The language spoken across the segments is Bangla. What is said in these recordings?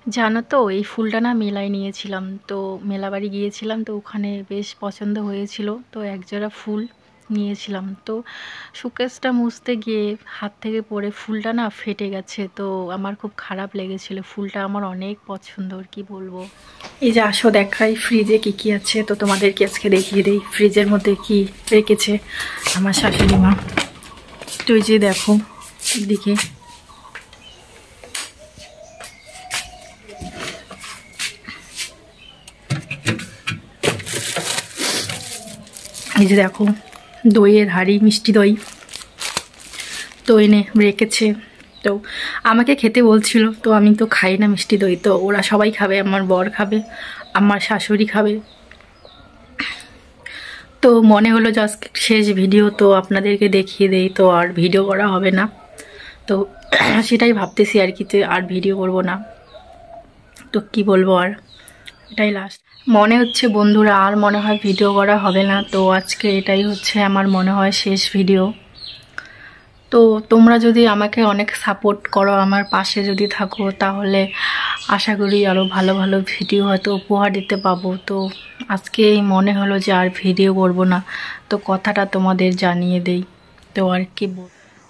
জানো তো এই ফুলটা না মেলায় নিয়েছিলাম, তো মেলাবাড়ি গিয়েছিলাম, তো ওখানে বেশ পছন্দ হয়েছিল, তো একজোড়া ফুল নিয়েছিলাম। তো শোকেসটা মুছতে গিয়ে হাত থেকে পড়ে ফুলটা না ফেটে গেছে, তো আমার খুব খারাপ লেগেছিল। ফুলটা আমার অনেক পছন্দর, কি বলবো। এই যে আসো দেখাই ফ্রিজে কি কি আছে, তো তোমাদেরকে আজকে দেখিয়ে দেই ফ্রিজের মধ্যে কি রেখেছে আমার শাশুড়ি মা। তো এই যে দেখো দিকে, এই যে দেখো দইয়ের হাঁড়ি, মিষ্টি দই তো এনে রেখেছে। তো আমাকে খেতে বলছিল, তো আমি তো খাই না মিষ্টি দই, তো ওরা সবাই খাবে, আমার বর খাবে, আমার শাশুড়ি খাবে। তো মনে হলো যে আজকে শেষ ভিডিও, তো আপনাদেরকে দেখিয়ে দেই, তো আর ভিডিও করা হবে না। তো সেটাই ভাবতেছি আর কি, আর ভিডিও করব না, তো কি বলবো, আর এটাই লাস্ট মনে হচ্ছে বন্ধুরা, আর মনে হয় ভিডিও করা হবে না। তো আজকে এটাই হচ্ছে আমার মনে হয় শেষ ভিডিও। তো তোমরা যদি আমাকে অনেক সাপোর্ট করো, আমার পাশে যদি থাকো, তাহলে আশা করি আরও ভালো ভালো ভিডিও হয়তো উপহার দিতে পাবো। তো আজকে মনে হলো যে আর ভিডিও করব না, তো কথাটা তোমাদের জানিয়ে দেই। তো আর কি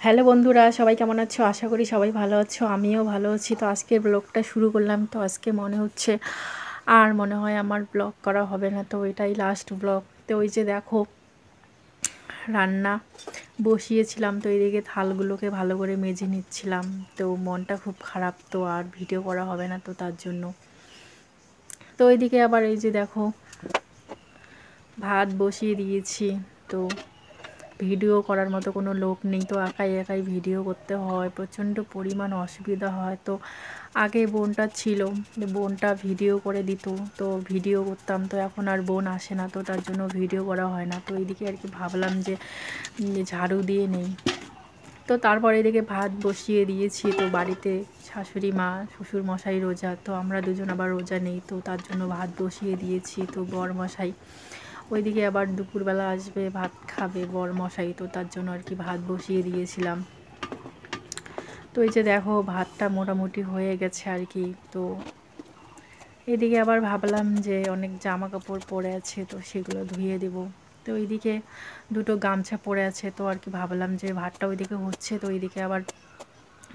হ্যালো বন্ধুরা, সবাই কেমন আছো? আশা করি সবাই ভালো আছো, আমিও ভালো আছি। তো আজকের ব্লগটা শুরু করলাম। তো আজকে মনে হচ্ছে আর মনে হয় আমার ব্লগ করা হবে না, তো এটাই লাস্ট ব্লগ। তো ওই যে দেখো রান্না বসিয়েছিলাম, তো এইদিকে থালগুলোকে ভালো করে মেজে নিচ্ছিলাম। তো মনটা খুব খারাপ, তো আর ভিডিও করা হবে না, তো তার জন্য। তো ওইদিকে আবার এই যে দেখো ভাত বসিয়ে দিয়েছি। তো ভিডিও করার মতো কোনো লোক নেই, তো একাই একাই ভিডিও করতে হয়, প্রচণ্ড পরিমাণ অসুবিধা হয়। তো আগে বোনটা ছিল, বোনটা ভিডিও করে দিত, তো ভিডিও করতাম। তো এখন আর বোন আসে না, তো তার জন্য ভিডিও করা হয় না। তো এইদিকে আর কি ভাবলাম যে ঝাড়ু দিয়ে নেই। তো তারপরে এদিকে ভাত বসিয়ে দিয়েছি। তো বাড়িতে শাশুড়ি মা শ্বশুর মশাই রোজা, তো আমরা দুজন আবার রোজা নেই, তো তার জন্য ভাত বসিয়ে দিয়েছি। তো বর মশাই ওইদিকে আবার দুপুরবেলা আসবে, ভাত খাবে বর মশাই, তো তার জন্য আর কি ভাত বসিয়ে দিয়েছিলাম। তো এই যে দেখো ভাতটা মোটামুটি হয়ে গেছে আর কি। তো এদিকে আবার ভাবলাম যে অনেক জামা কাপড় পরে আছে, তো সেগুলো ধুয়ে দেব। তো এইদিকে দুটো গামছা পরে আছে, তো আর কি ভাবলাম যে ভাতটা ওইদিকে হচ্ছে, তো ওইদিকে আবার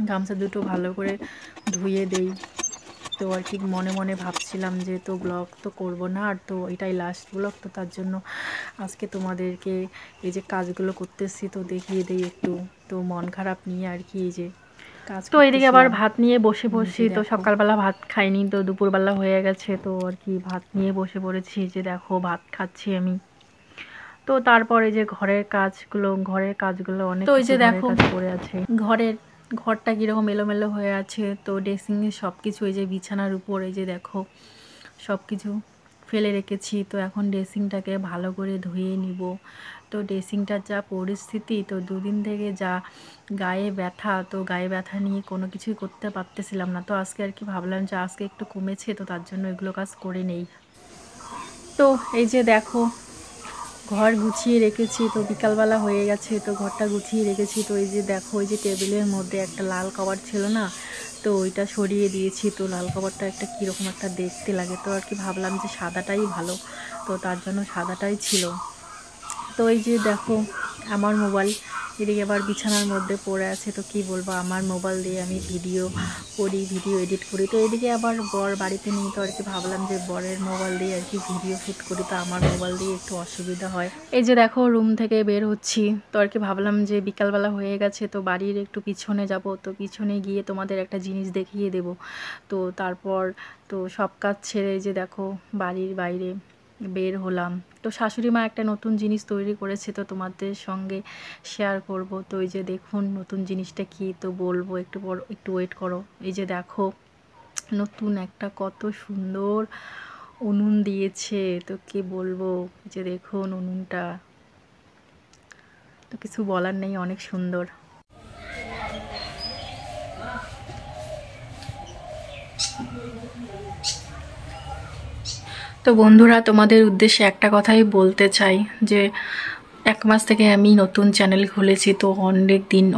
গামছা দুটো ভালো করে ধুয়ে দেই। তো আর কি মনে মনে ভাবছিলাম যে তো ব্লগ তো করব না, আর তো এটাই লাস্ট ব্লগ, তো তার জন্য আজকে তোমাদেরকে এই যে কাজগুলো করতেছি তো দেখিয়ে দেই একটু। তো মন খারাপ নিয়ে আর কি এই যে কাজ। তো এদিকে আবার ভাত নিয়ে বসে পড়ছি। তো সকালবেলা ভাত খাইনি, তো দুপুরবেলা হয়ে গেছে, তো আর কি ভাত নিয়ে বসে পড়েছি। যে দেখো ভাত খাচ্ছি আমি। তো তারপরে যে ঘরের কাজগুলো অনেক, তো ওই যে দেখো পড়ে আছে, ঘরটা কীরকম এলোমেলো হয়ে আছে। তো ড্রেসিংয়ে সব কিছু, এই যে বিছানার উপর এই যে দেখো সব কিছু ফেলে রেখেছি। তো এখন ড্রেসিংটাকে ভালো করে ধুয়ে নিব। তো ড্রেসিংটার যা পরিস্থিতি, তো দুদিন থেকে যা গায়ে ব্যথা, তো গায়ে ব্যথা নিয়ে কোনো কিছুই করতে পারতেছিলাম না। তো আজকে আর কি ভাবলাম যে আজকে একটু কমেছে, তো তার জন্য এগুলো কাজ করে নেই। তো এই যে দেখো ঘর গুছিয়ে রেখেছি, তো বিকালবেলা হয়ে গেছে, তো ঘরটা গুছিয়ে রেখেছি। তো এই যে দেখো ওই যে টেবিলের মধ্যে একটা লাল কভার ছিল না, তো ওইটা সরিয়ে দিয়েছি। তো লাল কভারটা একটা কীরকম একটা দেখতে লাগে, তো আর কি ভাবলাম যে সাদাটাই ভালো, তো তার জন্য সাদাটাই ছিল। তো এই যে দেখো আমার মোবাইল এদিকে আবার বিছানার মধ্যে পড়ে আছে। তো কি বলবো, আমার মোবাইল দিয়ে আমি ভিডিও করি, ভিডিও এডিট করি। তো এদিকে আবার বর বাড়িতে নেই, তো আর কি ভাবলাম যে বরের মোবাইল দিয়ে আর কি ভিডিও শ্যুট করি, তো আমার মোবাইল দিয়ে একটু অসুবিধা হয়। এই যে দেখো রুম থেকে বের হচ্ছি, তো আর কি ভাবলাম যে বিকালবেলা হয়ে গেছে, তো বাড়ির একটু পিছনে যাব, তো পিছনে গিয়ে তোমাদের একটা জিনিস দেখিয়ে দেব। তো তারপর তো সব কাজ ছেড়ে যে দেখো বাড়ির বাইরে বের হলাম। তো শাশুড়ি মা একটা নতুন জিনিস তৈরি করেছে, তো তোমাদের সঙ্গে শেয়ার করব। তো এই যে দেখুন নতুন জিনিসটা কি, তো বলবো একটু ওয়েট করো। এই যে দেখো নতুন একটা কত সুন্দর উনুন দিয়েছে, তো কি বলবো, যে দেখুন উনুনটা, তো কিছু বলার নেই, অনেক সুন্দর। তো বন্ধুরা তোমাদের উদ্দেশ্যে একটা কথাই বলতে চাই, যে 1 মাস থেকে আমি নতুন চ্যানেল খুলেছি, তো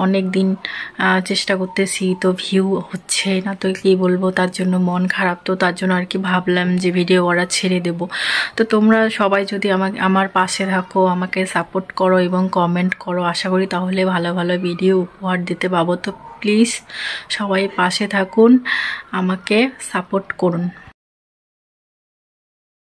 অনেক দিন চেষ্টা করতেছি, তো ভিউ হচ্ছে না, তো কি বলবো, তার জন্য মন খারাপ। তো তার জন্য আর কি ভাবলাম যে ভিডিও করা ছেড়ে দেব। তো তোমরা সবাই যদি আমার পাশে থাকো, আমাকে সাপোর্ট করো এবং কমেন্ট করো, আশা করি তাহলে ভালো ভালো ভিডিও উপহার দিতে পাবো। তো প্লিজ সবাই পাশে থাকুন, আমাকে সাপোর্ট করুন।